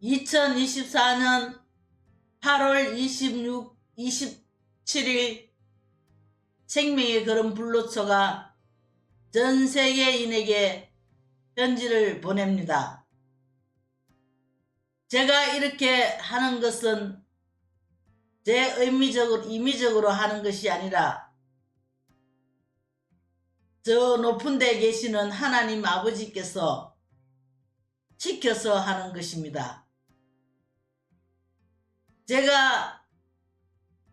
2024년 8월 27일 생명의 걸음 불로초가 전 세계인에게 편지를 보냅니다. 제가 이렇게 하는 것은 제 임의적으로 하는 것이 아니라 저 높은 데 계시는 하나님 아버지께서 시켜서 하는 것입니다. 제가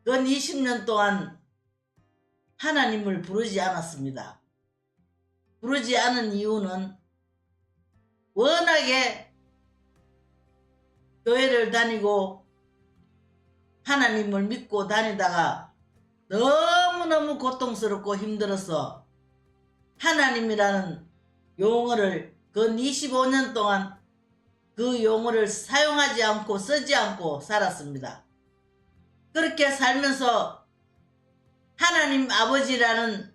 근 20년 동안 하나님을 부르지 않았습니다. 부르지 않은 이유는 워낙에 교회를 다니고 하나님을 믿고 다니다가 너무너무 고통스럽고 힘들어서 하나님이라는 용어를 근 25년 동안 그 용어를 사용하지 않고 쓰지 않고 살았습니다. 그렇게 살면서 하나님 아버지라는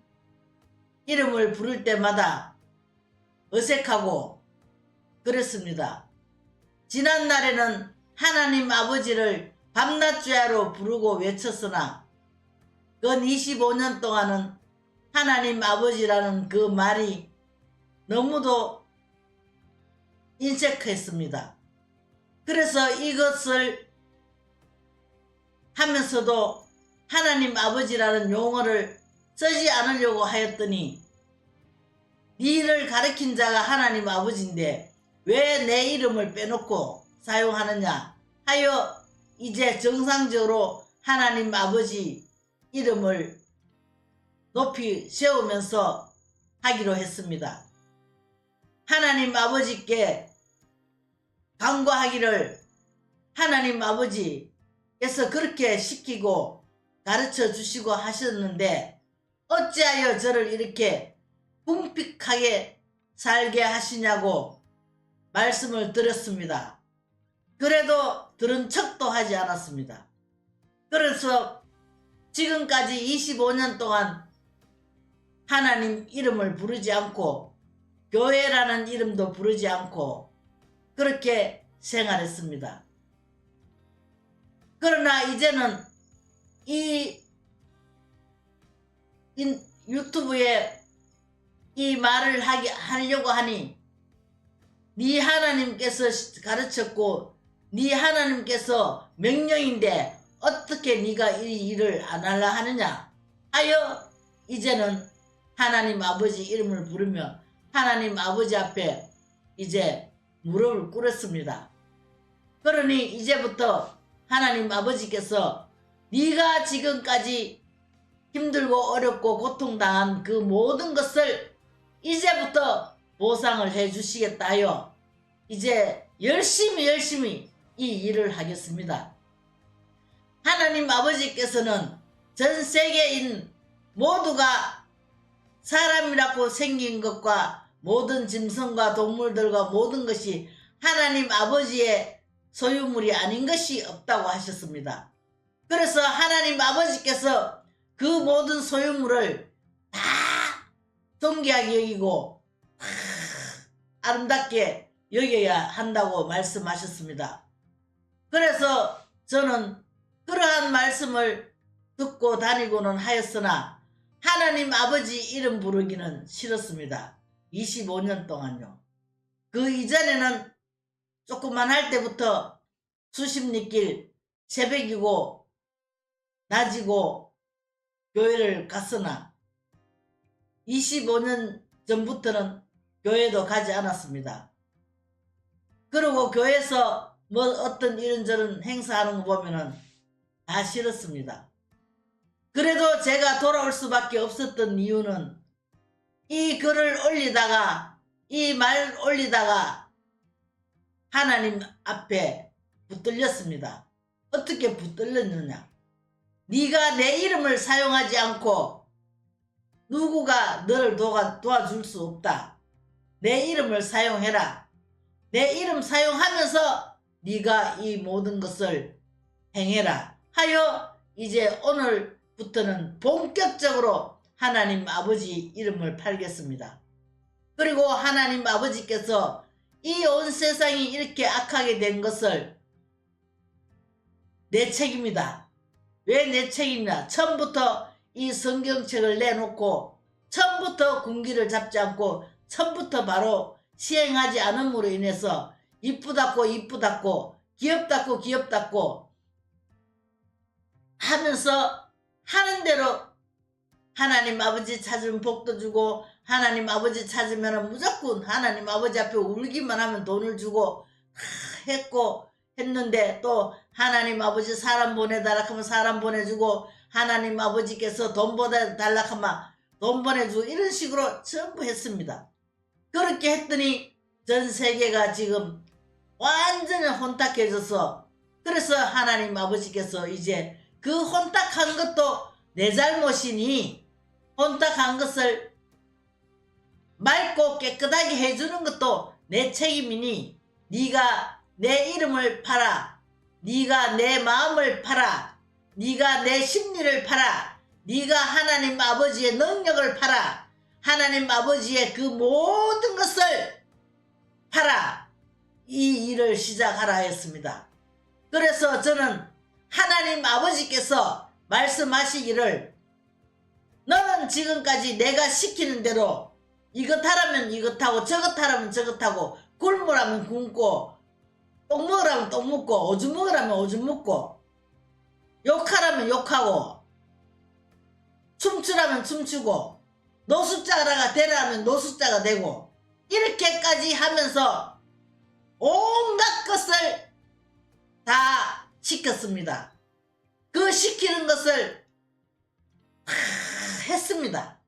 이름을 부를 때마다 어색하고 그랬습니다. 지난날에는 하나님 아버지를 밤낮 주야로 부르고 외쳤으나 근 25년 동안은 하나님 아버지라는 그 말이 너무도 인색했습니다. 그래서 이것을 하면서도 하나님 아버지라는 용어를 쓰지 않으려고 하였더니 니를 가르친 자가 하나님 아버지인데 왜 내 이름을 빼놓고 사용하느냐 하여 이제 정상적으로 하나님 아버지 이름을 높이 세우면서 하기로 했습니다. 하나님 아버지께 간구하기를 하나님 아버지께서 그렇게 시키고 가르쳐 주시고 하셨는데 어찌하여 저를 이렇게 궁핍하게 살게 하시냐고 말씀을 드렸습니다. 그래도 들은 척도 하지 않았습니다. 그래서 지금까지 25년 동안 하나님 이름을 부르지 않고 교회라는 이름도 부르지 않고 그렇게 생활했습니다. 그러나 이제는 이 유튜브에 이 말을 하려고 하니 네 하나님께서 가르쳤고 네 하나님께서 명령인데 어떻게 네가 이 일을 안 하려 하느냐 하여 이제는 하나님 아버지 이름을 부르며 하나님 아버지 앞에 이제 무릎을 꿇었습니다. 그러니 이제부터 하나님 아버지께서 네가 지금까지 힘들고 어렵고 고통당한 그 모든 것을 이제부터 보상을 해주시겠다 하여 이제 열심히 이 일을 하겠습니다. 하나님 아버지께서는 전 세계인 모두가 사람이라고 생긴 것과 모든 짐승과 동물들과 모든 것이 하나님 아버지의 소유물이 아닌 것이 없다고 하셨습니다. 그래서 하나님 아버지께서 그 모든 소유물을 다 존귀하게 여기고 아름답게 여겨야 한다고 말씀하셨습니다. 그래서 저는 그러한 말씀을 듣고 다니고는 하였으나 하나님 아버지 이름 부르기는 싫었습니다. 25년 동안요. 그 이전에는 조금만 할 때부터 수십리길 새벽이고 낮이고 교회를 갔으나 25년 전부터는 교회도 가지 않았습니다. 그리고 교회에서 뭐 어떤 이런저런 행사하는 거 보면은 다 싫었습니다. 그래도 제가 돌아올 수밖에 없었던 이유는 이 글을 올리다가 이 말 올리다가 하나님 앞에 붙들렸습니다. 어떻게 붙들렸느냐? 네가 내 이름을 사용하지 않고 누구가 너를 도와줄 수 없다. 내 이름을 사용해라. 내 이름 사용하면서 네가 이 모든 것을 행해라 하여 이제 오늘부터는 본격적으로 하나님 아버지 이름을 팔겠습니다. 그리고 하나님 아버지께서 이 온 세상이 이렇게 악하게 된 것을 내 책임이다. 왜 내 책임이냐? 처음부터 이 성경책을 내놓고 처음부터 군기를 잡지 않고 처음부터 바로 시행하지 않음으로 인해서 이쁘다고 이쁘다고 귀엽다고 귀엽다고 하면서 하는 대로 하나님 아버지 찾으면 복도 주고 하나님 아버지 찾으면 무조건 하나님 아버지 앞에 울기만 하면 돈을 주고 했고 했는데 또 하나님 아버지 사람 보내달라 하면 사람 보내주고 하나님 아버지께서 돈 보내달라 하면 돈 보내주고 이런 식으로 전부 했습니다. 그렇게 했더니 전 세계가 지금 완전히 혼탁해져서 그래서 하나님 아버지께서 이제 그 혼탁한 것도 내 잘못이니 혼탁한 것을 맑고 깨끗하게 해주는 것도 내 책임이니 네가 내 이름을 팔아 네가 내 마음을 팔아 네가 내 심리를 팔아 네가 하나님 아버지의 능력을 팔아 하나님 아버지의 그 모든 것을 팔아 이 일을 시작하라 했습니다. 그래서 저는 하나님 아버지께서 말씀하시기를 너는 지금까지 내가 시키는 대로 이것 하라면 이것 하고 저것 하라면 저것 하고 굶으라면 굶고 똥 먹으라면 똥 먹고 오줌 먹으라면 오줌 먹고 욕하라면 욕하고 춤추라면 춤추고 노숙자가 되라면 노숙자가 되고 이렇게까지 하면서 온갖 것을 다 시켰습니다. 그 시키는 것을 했습니다.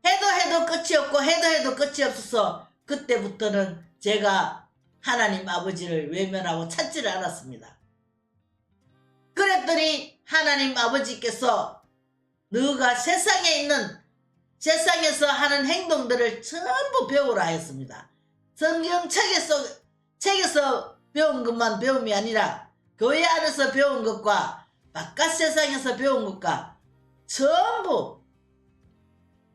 해도 끝이 없고 해도 끝이 없어서 그때부터는 제가 하나님 아버지를 외면하고 찾지를 않았습니다. 그랬더니 하나님 아버지께서 너가 세상에 있는 세상에서 하는 행동들을 전부 배우라 했습니다. 책에서 배운 것만 배움이 아니라 교회 안에서 배운 것과 바깥 세상에서 배운 것과 전부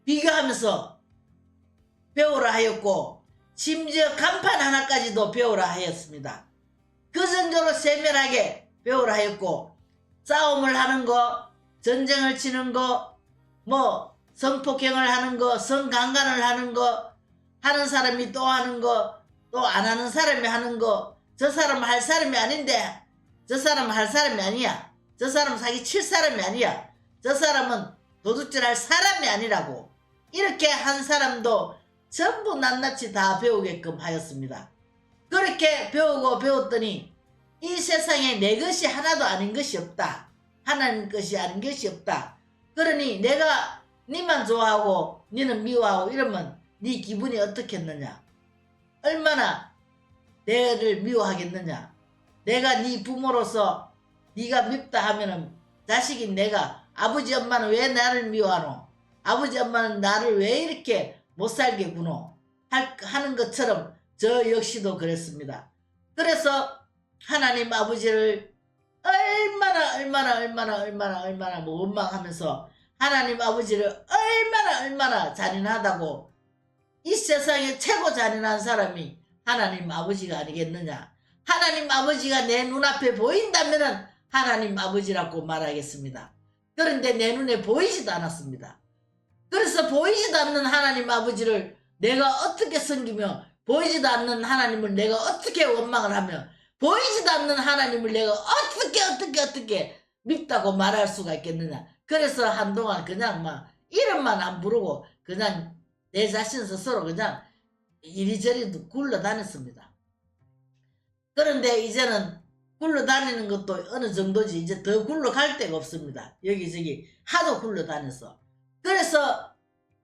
비교하면서 배우라 하였고 심지어 간판 하나까지도 배우라 하였습니다. 그 정도로 세밀하게 배우라 하였고 싸움을 하는 거, 전쟁을 치는 거, 뭐 성폭행을 하는 거, 성강간을 하는 거, 하는 사람이 또 하는 거, 또 안 하는 사람이 하는 거, 저 사람은 할 사람이 아닌데 저 사람은 할 사람이 아니야. 저 사람은 사기 칠 사람이 아니야. 저 사람은 도둑질 할 사람이 아니라고 이렇게 한 사람도 전부 낱낱이 다 배우게끔 하였습니다. 그렇게 배웠더니 이 세상에 내 것이 하나도 아닌 것이 없다. 하나님 것이 아닌 것이 없다. 그러니 내가 니만 좋아하고 니는 미워하고 이러면 니 기분이 어떻겠느냐. 얼마나 내를 미워하겠느냐. 내가 네 부모로서 네가 밉다 하면은 자식인 내가 아버지 엄마는 왜 나를 미워하노? 아버지 엄마는 나를 왜 이렇게 못살게 구노? 하는 것처럼 저 역시도 그랬습니다. 그래서 하나님 아버지를 얼마나 뭐 원망하면서 하나님 아버지를 얼마나 잔인하다고 이 세상에 최고 잔인한 사람이 하나님 아버지가 아니겠느냐. 하나님 아버지가 내 눈앞에 보인다면은 하나님 아버지라고 말하겠습니다. 그런데 내 눈에 보이지도 않았습니다. 그래서 보이지도 않는 하나님 아버지를 내가 어떻게 섬기며 보이지도 않는 하나님을 내가 어떻게 원망을 하며 보이지도 않는 하나님을 내가 어떻게 밉다고 말할 수가 있겠느냐. 그래서 한동안 그냥 막 이름만 안 부르고 그냥 내 자신 스스로 그냥 이리저리 굴러다녔습니다. 그런데 이제는 굴러다니는 것도 어느 정도지 이제 더 굴러갈 데가 없습니다. 여기저기 하도 굴러다녀서. 그래서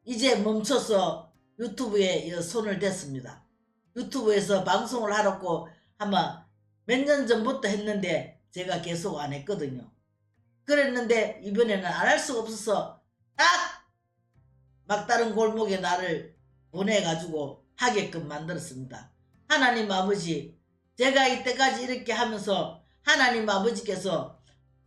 이제 멈춰서 유튜브에 손을 댔습니다. 유튜브에서 방송을 하라고 아마 몇 년 전부터 했는데 제가 계속 안 했거든요. 그랬는데 이번에는 안 할 수가 없어서 딱 막다른 골목에 나를 보내가지고 하게끔 만들었습니다. 하나님 아버지, 제가 이때까지 이렇게 하면서 하나님 아버지께서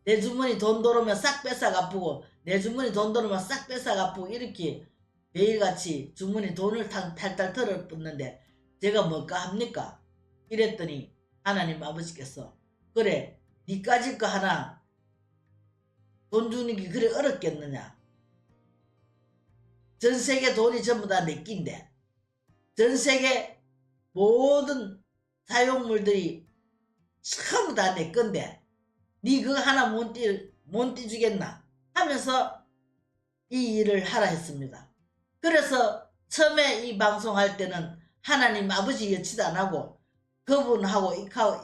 내 주머니 돈 들어오면 싹 뺏어 갚고 내 주머니 돈 들어오면 싹 뺏어 갚고 이렇게 매일같이 주머니 돈을 탈탈 털어붙는데 제가 뭘까 합니까? 이랬더니 하나님 아버지께서 그래 니 가질 거 하나 돈 주는 게 그래 어렵겠느냐. 전 세계 돈이 전부 다 내 낀데 전 세계 모든 사용물들이 전부 다 내 건데 니 그거 하나 못 띄주겠나 하면서 이 일을 하라 했습니다. 그래서 처음에 이 방송할 때는 하나님 아버지 여치도 안 하고 그분하고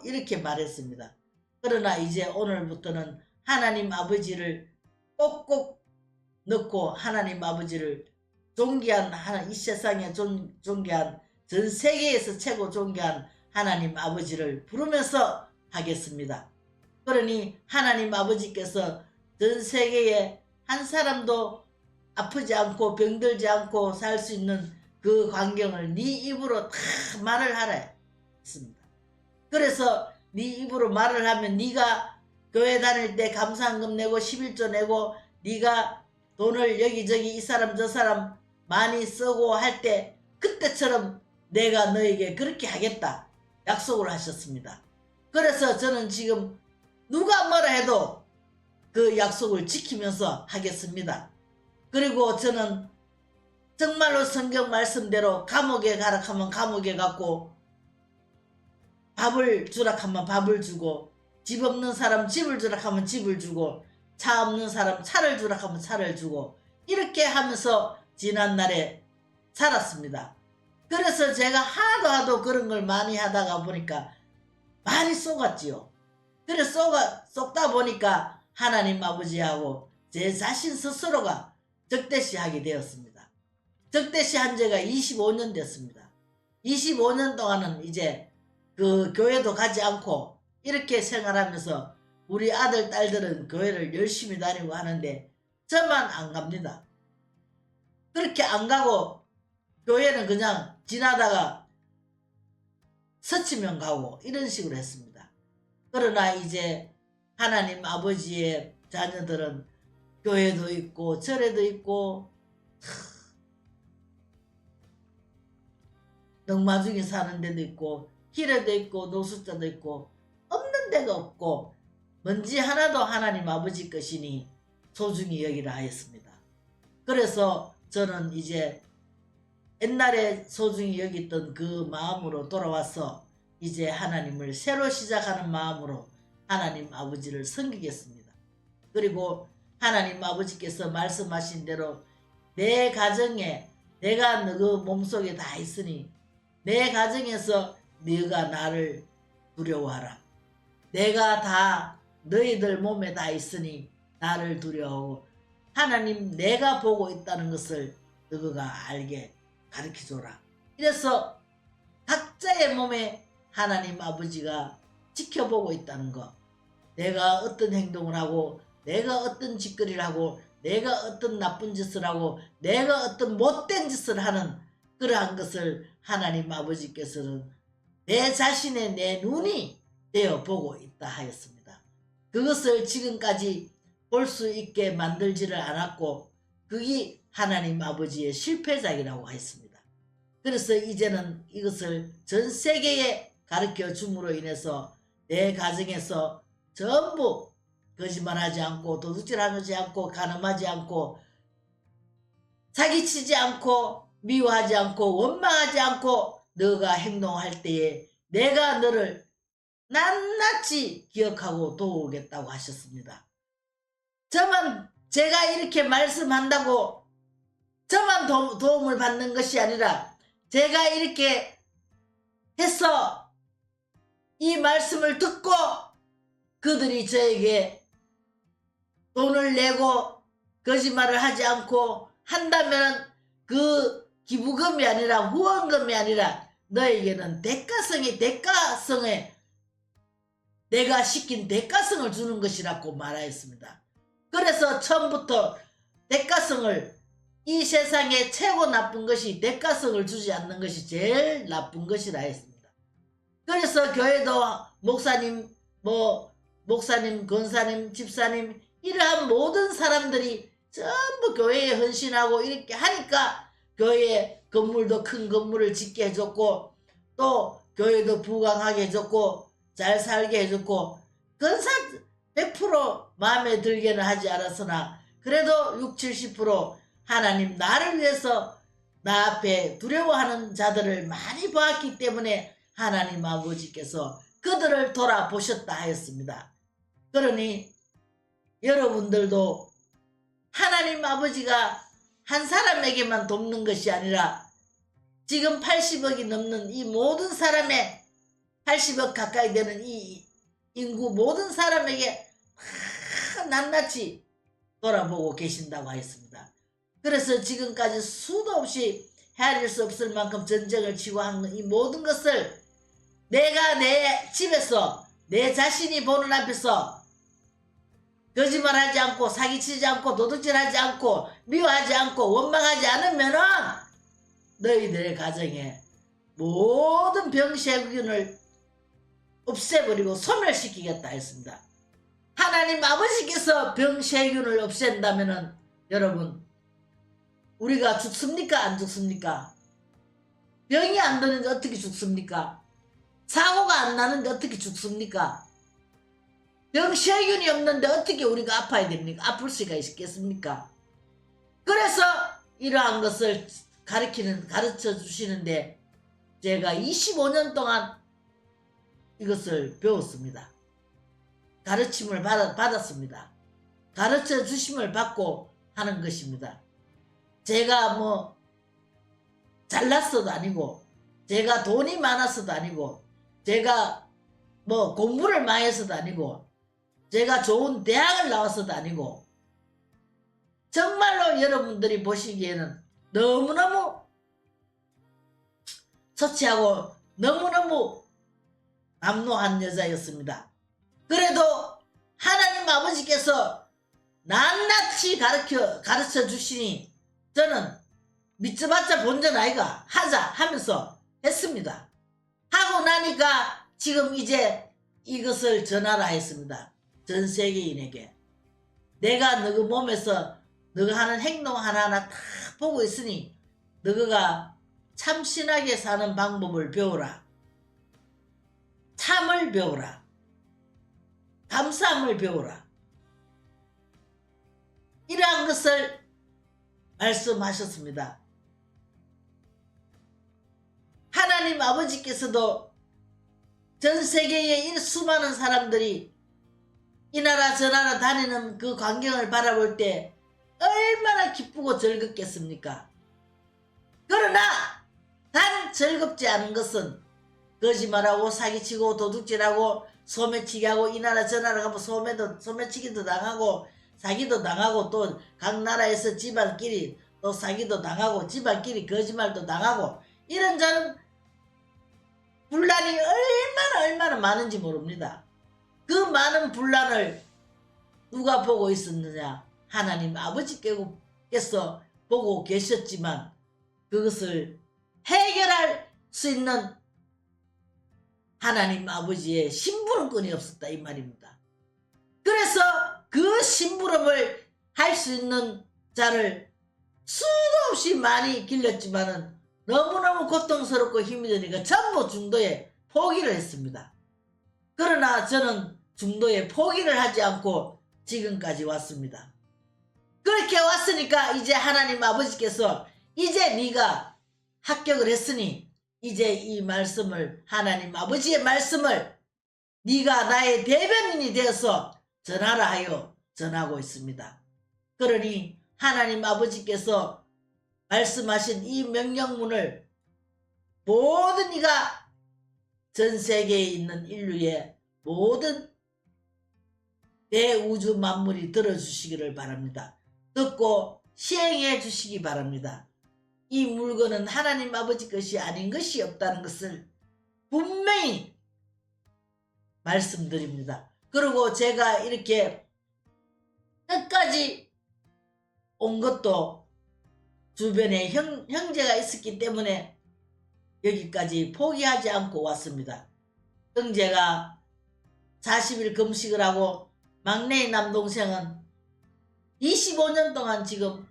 이렇게 말했습니다. 그러나 이제 오늘부터는 하나님 아버지를 꼭꼭 넣고 하나님 아버지를 존귀한 이 세상에 존귀한 전 세계에서 최고 존귀한 하나님 아버지를 부르면서 하겠습니다. 그러니 하나님 아버지께서 전 세계에 한 사람도 아프지 않고 병들지 않고 살 수 있는 그 광경을 네 입으로 다 말을 하라 했습니다. 그래서 네 입으로 말을 하면 네가 교회 다닐 때 감사한금 내고 11조 내고 네가 돈을 여기저기 이 사람 저 사람 많이 쓰고 할 때 그때처럼 내가 너에게 그렇게 하겠다 약속을 하셨습니다. 그래서 저는 지금 누가 뭐라 해도 그 약속을 지키면서 하겠습니다. 그리고 저는 정말로 성경 말씀대로 감옥에 가라 하면 감옥에 갔고 밥을 주라 하면 밥을 주고 집 없는 사람 집을 주라 하면 집을 주고 차 없는 사람 차를 주라 하면 차를 주고 이렇게 하면서 지난날에 살았습니다. 그래서 제가 하도 그런 걸 많이 하다가 보니까 많이 속았지요. 그래서 속다 보니까 하나님 아버지하고 제 자신 스스로가 적대시하게 되었습니다. 적대시한 지가 25년 됐습니다. 25년 동안은 이제 그 교회도 가지 않고 이렇게 생활하면서 우리 아들 딸들은 교회를 열심히 다니고 하는데 저만 안 갑니다. 그렇게 안 가고 교회는 그냥 지나다가 스치면 가고 이런 식으로 했습니다. 그러나 이제 하나님 아버지의 자녀들은 교회도 있고 절에도 있고 넉마중에 사는 데도 있고 길에도 있고 노숙자도 있고 없는 데가 없고 먼지 하나도 하나님 아버지 것이니 소중히 여기라 하였습니다. 그래서 저는 이제 옛날에 소중히 여겼던 그 마음으로 돌아와서 이제 하나님을 새로 시작하는 마음으로 하나님 아버지를 섬기겠습니다. 그리고 하나님 아버지께서 말씀하신 대로 내 가정에 내가 너 몸속에 다 있으니 내 가정에서 네가 나를 두려워하라. 내가 다 너희들 몸에 다 있으니 나를 두려워하고 하나님 내가 보고 있다는 것을 너가 알게 가르쳐줘라. 이래서 각자의 몸에 하나님 아버지가 지켜보고 있다는 것, 내가 어떤 행동을 하고 내가 어떤 짓거리를 하고 내가 어떤 나쁜 짓을 하고 내가 어떤 못된 짓을 하는 그러한 것을 하나님 아버지께서는 내 자신의 내 눈이 되어 보고 있다 하였습니다. 그것을 지금까지 볼 수 있게 만들지를 않았고 그게 하나님 아버지의 실패작이라고 했습니다. 그래서 이제는 이것을 전 세계에 가르쳐 줌으로 인해서 내 가정에서 전부 거짓말하지 않고 도둑질하지 않고 간음하지 않고 사기치지 않고 미워하지 않고 원망하지 않고 너가 행동할 때에 내가 너를 낱낱이 기억하고 도우겠다고 하셨습니다. 저만 제가 이렇게 말씀한다고 저만 도움을 받는 것이 아니라 제가 이렇게 해서 이 말씀을 듣고 그들이 저에게 돈을 내고 거짓말을 하지 않고 한다면 그 기부금이 아니라 후원금이 아니라 너에게는 대가성에 내가 시킨 대가성을 주는 것이라고 말하였습니다. 그래서 처음부터 대가성을 이 세상에 최고 나쁜 것이 대가성을 주지 않는 것이 제일 나쁜 것이라 했습니다. 그래서 교회도 목사님, 권사님, 집사님 이러한 모든 사람들이 전부 교회에 헌신하고 이렇게 하니까 교회에 건물도 큰 건물을 짓게 해줬고 또 교회도 부강하게 해줬고 잘 살게 해줬고 근사 100% 마음에 들게는 하지 않았으나 그래도 60~70% 하나님 나를 위해서 나 앞에 두려워하는 자들을 많이 보았기 때문에 하나님 아버지께서 그들을 돌아보셨다 하였습니다. 그러니 여러분들도 하나님 아버지가 한 사람에게만 돕는 것이 아니라 지금 80억이 넘는 이 모든 사람의 80억 가까이 되는 이 인구 모든 사람에게 낱낱이 돌아보고 계신다고 하였습니다. 그래서 지금까지 수도 없이 헤아릴 수 없을 만큼 전쟁을 치고 한 이 모든 것을 내가 내 집에서 내 자신이 보는 앞에서 거짓말하지 않고 사기치지 않고 도둑질하지 않고 미워하지 않고 원망하지 않으면은 너희들의 가정에 모든 병세균을 없애버리고 소멸시키겠다 했습니다. 하나님 아버지께서 병세균을 없앤다면은 여러분 우리가 죽습니까? 안 죽습니까? 병이 안 드는데 어떻게 죽습니까? 사고가 안 나는데 어떻게 죽습니까? 병세균이 없는데 어떻게 우리가 아파야 됩니까? 아플 수가 있겠습니까? 그래서 이러한 것을 가르쳐 주시는데 제가 25년 동안 이것을 배웠습니다. 가르침을 받았습니다. 가르쳐 주심을 받고 하는 것입니다. 제가 뭐 잘났어도 아니고 제가 돈이 많았어도 아니고 제가 뭐 공부를 많이 해서도 아니고 제가 좋은 대학을 나왔어도 아니고 정말로 여러분들이 보시기에는 너무너무 처치하고 너무너무 남노한 여자였습니다. 그래도 하나님 아버지께서 낱낱이 가르쳐 주시니 저는 믿어봤자 본전 아이가 하자 하면서 했습니다. 하고 나니까 지금 이제 이것을 전하라 했습니다. 전 세계인에게. 내가 너희 몸에서 너가 하는 행동 하나하나 다 보고 있으니 너가 참신하게 사는 방법을 배우라. 참을 배우라. 감사함을 배우라. 이러한 것을 말씀하셨습니다. 하나님 아버지께서도 전 세계의 이 수많은 사람들이 이 나라 저 나라 다니는 그 광경을 바라볼 때 얼마나 기쁘고 즐겁겠습니까? 그러나 단 즐겁지 않은 것은 거짓말하고 사기치고 도둑질하고 소매치기하고 이 나라 저 나라 가면 소매치기도 당하고 사기도 당하고 또 각 나라에서 집안끼리 또 사기도 당하고 집안끼리 거짓말도 당하고 이런저런 분란이 얼마나 많은지 모릅니다. 그 많은 분란을 누가 보고 있었느냐? 하나님 아버지께서 보고 계셨지만 그것을 해결할 수 있는 하나님 아버지의 심부름꾼이 없었다 이 말입니다. 그래서 그 심부름을 할 수 있는 자를 수도 없이 많이 길렀지만은 너무너무 고통스럽고 힘이 드니까 전부 중도에 포기를 했습니다. 그러나 저는 중도에 포기를 하지 않고 지금까지 왔습니다. 그렇게 왔으니까 이제 하나님 아버지께서 이제 네가 합격을 했으니 이제 이 말씀을 하나님 아버지의 말씀을 네가 나의 대변인이 되어서 전하라 하여 전하고 있습니다. 그러니 하나님 아버지께서 말씀하신 이 명령문을 모든 이가 전 세계에 있는 인류의 모든 대우주 만물이 들어주시기를 바랍니다. 듣고 시행해 주시기 바랍니다. 이 물건은 하나님 아버지 것이 아닌 것이 없다는 것을 분명히 말씀드립니다. 그리고 제가 이렇게 끝까지 온 것도 주변에 형제가 있었기 때문에 여기까지 포기하지 않고 왔습니다. 형제가 40일 금식을 하고 막내의 남동생은 25년 동안 지금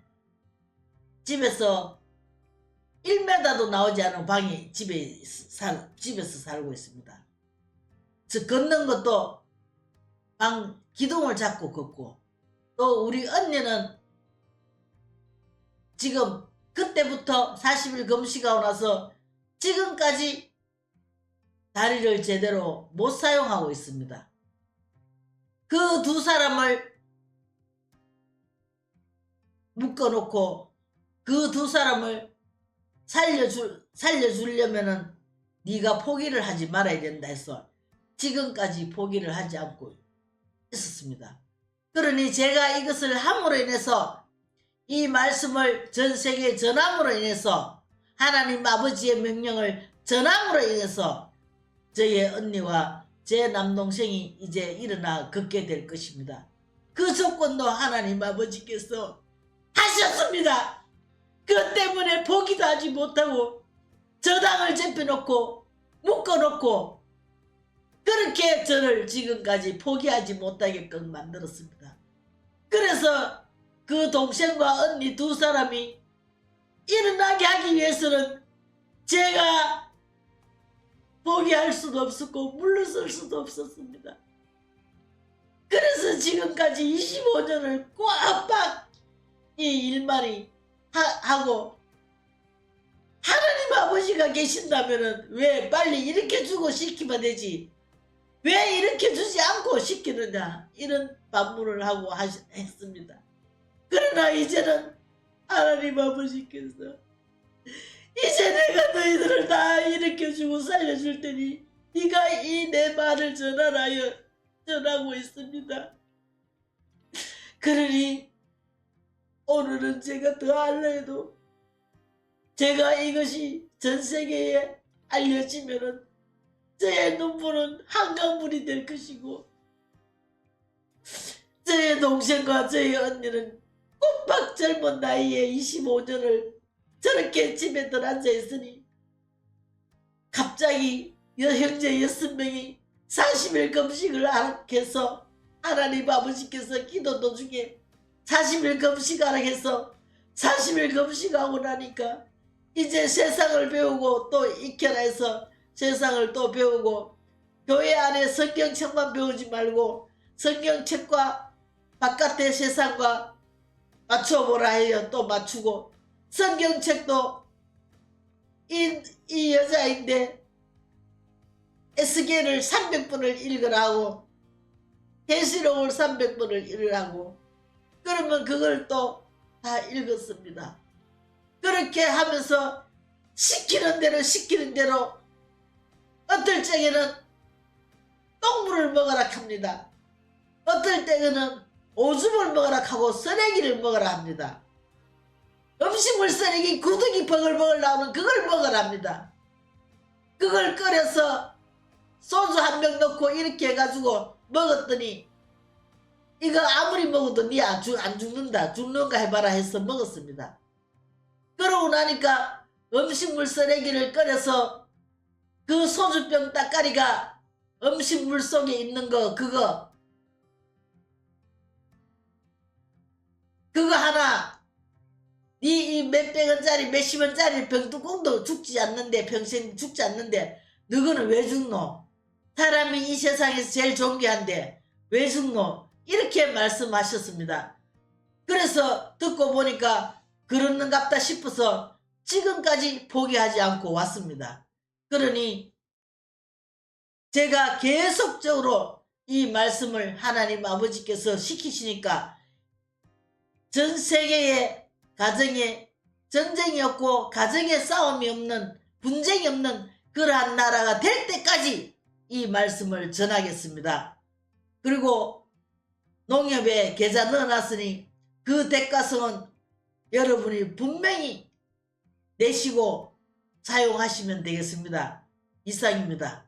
집에서 1m도 나오지 않은 방이 집에서 살고 있습니다. 즉 걷는 것도 방 기둥을 잡고 걷고, 또 우리 언니는 지금 그때부터 40일 금식하고 나서 지금까지 다리를 제대로 못 사용하고 있습니다. 그 두 사람을 묶어놓고 그 두 사람을 살려주려면은 네가 포기를 하지 말아야 된다 해서 지금까지 포기를 하지 않고 있었습니다. 그러니 제가 이것을 함으로 인해서, 이 말씀을 전 세계에 전함으로 인해서, 하나님 아버지의 명령을 전함으로 인해서 저의 언니와 제 남동생이 이제 일어나 걷게 될 것입니다. 그 조건도 하나님 아버지께서 하셨습니다. 그 때문에 포기도 하지 못하고 저당을 잡혀놓고 묶어놓고 그렇게 저를 지금까지 포기하지 못하게끔 만들었습니다. 그래서 그 동생과 언니 두 사람이 일어나게 하기 위해서는 제가 포기할 수도 없었고 물러설 수도 없었습니다. 그래서 지금까지 25년을 꽉 이 일만이 하고, 하나님 아버지가 계신다면 왜 빨리 일으켜주고 시키면 되지, 왜 일으켜주지 않고 시키느냐, 이런 반문을 하고 했습니다. 그러나 이제는 하나님 아버지께서 이제 내가 너희들을 다 일으켜주고 살려줄 테니 네가 이 내 말을 전하고 있습니다. 그러니 오늘은 제가 더 알려 해도 제가 이것이 전 세계에 알려지면은 저의 눈물은 한강물이 될 것이고, 저의 동생과 저의 언니는 꼬박 젊은 나이에 25년을 저렇게 집에 들어앉아 있으니 갑자기 형제 6명이 40일 금식을 하락해서 하나님 아버지께서 기도 도중에 40일 금식하라 해서 40일 금식하고 나니까 이제 세상을 배우고 또 익혀라 해서 세상을 또 배우고, 교회 안에 성경책만 배우지 말고 성경책과 바깥의 세상과 맞춰보라 해요. 또 맞추고, 성경책도 이 여자인데 에스겔을 300번을 읽으라 하고 계시록을 300번을 읽으라고, 그러면 그걸 또 다 읽었습니다. 그렇게 하면서 시키는 대로 어떨 적에는 똥물을 먹으라 합니다. 어떨 때는 오줌을 먹으라 하고 쓰레기를 먹으라 합니다. 음식물 쓰레기 구더기 버글버글 나오는 그걸 먹으라 합니다. 그걸 끓여서 소주 한 병 넣고 이렇게 해가지고 먹었더니 이거 아무리 먹어도 니 안 죽는다, 죽는가 해봐라 해서 먹었습니다. 그러고 나니까 음식물 쓰레기를 끓여서 그 소주병 따까리가 음식물 속에 있는 거 그거 하나 이 몇백 원짜리 몇십 원짜리 병뚜껑도 죽지 않는데, 평생 죽지 않는데 너거는 왜 죽노? 사람이 이 세상에서 제일 존귀한데 왜 죽노? 이렇게 말씀하셨습니다. 그래서 듣고 보니까 그러는갑다 싶어서 지금까지 포기하지 않고 왔습니다. 그러니 제가 계속적으로 이 말씀을 하나님 아버지께서 시키시니까 전 세계의 가정에 전쟁이 없고 가정에 싸움이 없는, 분쟁이 없는 그러한 나라가 될 때까지 이 말씀을 전하겠습니다. 그리고 농협에 계좌 넣어놨으니 그 대가성은 여러분이 분명히 내시고 사용하시면 되겠습니다. 이상입니다.